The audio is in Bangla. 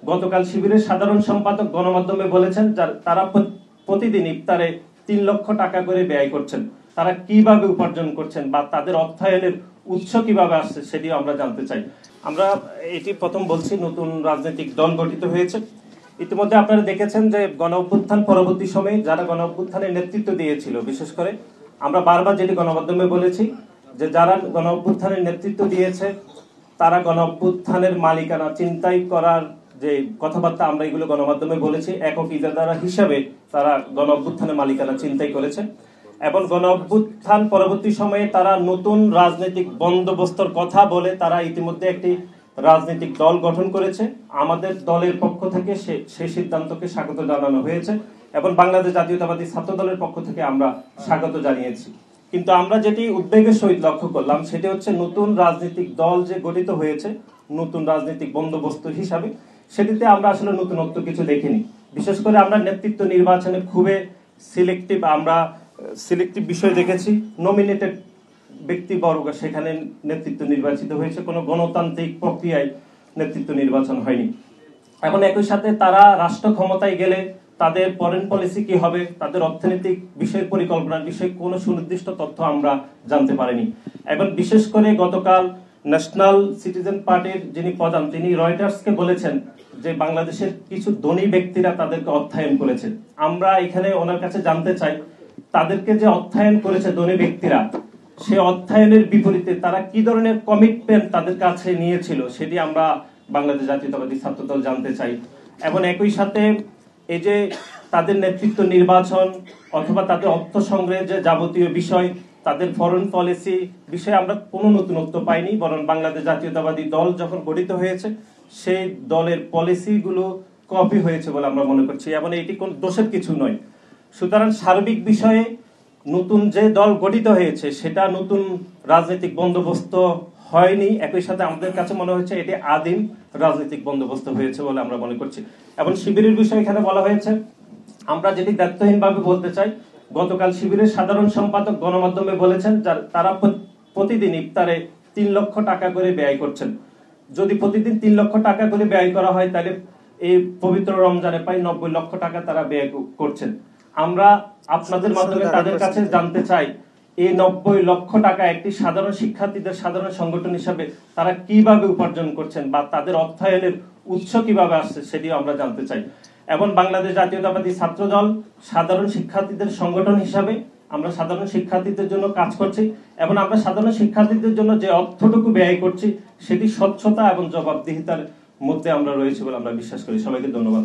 গতকাল শিবিরের সাধারণ সম্পাদক গণমাধ্যমে বলেছেন তারা প্রতিদিন ইফতারে 3 লক্ষ টাকা করে ব্যয় করছেন। তারা কিভাবে উপার্জন করছেন বা তাদের অর্থায়নের উৎস কিভাবে আসছে সেটিও আমরা জানতে চাই। আমরা এটি প্রথম বলছি, নতুন রাজনৈতিক দল গঠিত হয়েছে। ইতিমধ্যে আপনারা দেখেছেন যে গণ অভ্যুত্থান পরবর্তী সময়ে যারা গণ অভ্যুত্থানের নেতৃত্ব দিয়েছিল, বিশেষ করে আমরা বারবার যেটি গণমাধ্যমে বলেছি যে যারা গণ অভ্যুত্থানের নেতৃত্ব দিয়েছে তারা গণ অভ্যুত্থানের মালিকানা চিন্তাই করার যে কথাবার্তা আমরা এগুলো গণমাধ্যমে বলেছি, একক ইজারাদার হিসাবে তারা গণ অভ্যুত্থানের মালিকানা চিন্তাই করেছে এবং গণ অভ্যুত্থান পরবর্তী সময়ে তারা নতুন রাজনৈতিক বন্দোবস্তর কথা বলে তারা ইতিমধ্যে একটি রাজনৈতিক দল গঠন করেছে। আমাদের দলের পক্ষ থেকে সেই সিদ্ধান্তকে স্বাগত জানানো হয়েছে এবং বাংলাদেশ জাতীয়তাবাদী ছাত্র দলের পক্ষ থেকে আমরা স্বাগত জানিয়েছি। কিন্তু আমরা যেটি উদ্বেগের সহিত লক্ষ্য করলাম সেটি হচ্ছে নতুন রাজনৈতিক দল যে গঠিত হয়েছে নতুন রাজনৈতিক বন্দোবস্ত হিসাবে, সেটিতে আমরা আসলে নতুনত্ব কিছু দেখিনি। বিশেষ করে আমরা নেতৃত্ব নির্বাচনে খুবই সিলেক্টিভ বিষয় দেখেছি। নমিনেটেড ব্যক্তিবর্গ সেখানে নেতৃত্ব নির্বাচিত হয়েছে, কোনো গণতান্ত্রিক প্রক্রিয়ায় নেতৃত্ব নির্বাচন হয়নি। এখন একই সাথে তারা রাষ্ট্র ক্ষমতায় গেলে তাদের ফরেন পলিসি কি হবে, তাদের অর্থনৈতিক বিষয়ের পরিকল্পনার বিষয়ে কোনো সুনির্দিষ্ট তথ্য আমরা জানতে পারিনি। এবং বিশেষ করে গতকাল ন্যাশনাল সিটিজেন পার্টির যিনি প্রধান তিনি রয়টার্সকে বলেছেন যে বাংলাদেশের কিছু ধনী ব্যক্তিরা তাদেরকে অর্থায়ন করেছে। আমরা এখানে ওনার কাছে জানতে চাই তাদেরকে যে অর্থায়ন করেছে ধনী ব্যক্তিরা, সে অর্থায়নের বিপরীতে তারা কি ধরনের কমিটমেন্ট তাদের কাছে নিয়েছিল সেটি আমরা বাংলাদেশ জাতীয়তাবাদী ছাত্রদল জানতে চাই। এবং একই সাথে এই যে তাদের নেতৃত্ব নির্বাচন অথবা তাদের অর্থ সংগ্রহের যে যাবতীয় বিষয়, তাদের ফরেন পলিসি বিষয়ে আমরা কোনো নতুনত্ব পাইনি, বরং বাংলাদেশ জাতীয়তাবাদী দল যখন গঠিত হয়েছে সেই দলের পলিসিগুলো কপি হয়েছে বলে আমরা মনে করছি এবং এটি কোন দোষের কিছু নয়। সুতরাং সার্বিক বিষয়ে নতুন যে দল গঠিত হয়েছে সেটা নতুন রাজনৈতিক বন্দোবস্ত হয়নি। একই সাথে আমাদের কাছে মনে হচ্ছে এটি আদিম রাজনৈতিক বন্দোবস্ত হয়েছে বলে আমরা মনে করছি। এবং শিবিরের বিষয়ে এখানে বলা হয়েছে, আমরা যেটি দায়িত্বহীনভাবে বলতে চাই, গতকাল শিবিরের সাধারণ সম্পাদক গণমাধ্যমে বলেছেন তারা প্রতিদিন ইফতারে 3 লক্ষ টাকা করে ব্যয় করছেন। যদি প্রতিদিন 3 লক্ষ টাকা করে ব্যয় করা হয় তাহলে এই পবিত্র রমজানে প্রায় 90 লক্ষ টাকা তারা ব্যয় করছেন। আমরা আপনাদের মাধ্যমে তাদের কাছে জানতে চাই এই 90 লক্ষ টাকা একটি সাধারণ শিক্ষার্থীদের সাধারণ সংগঠন হিসাবে তারা কিভাবে উপার্জন করছেন বা তাদের অর্থায়নের উৎস কিভাবে আসছে সেটিও আমরা জানতে চাই। এবং বাংলাদেশ জাতীয়তাবাদী ছাত্রদল সাধারণ শিক্ষার্থীদের সংগঠন হিসাবে আমরা সাধারণ শিক্ষার্থীদের জন্য কাজ করছি এবং আমরা সাধারণ শিক্ষার্থীদের জন্য যে অর্থটুকু ব্যয় করছি সেটি স্বচ্ছতা এবং জবাবদিহিতার মধ্যে আমরা রয়েছি বলে আমরা বিশ্বাস করি। সবাইকে ধন্যবাদ।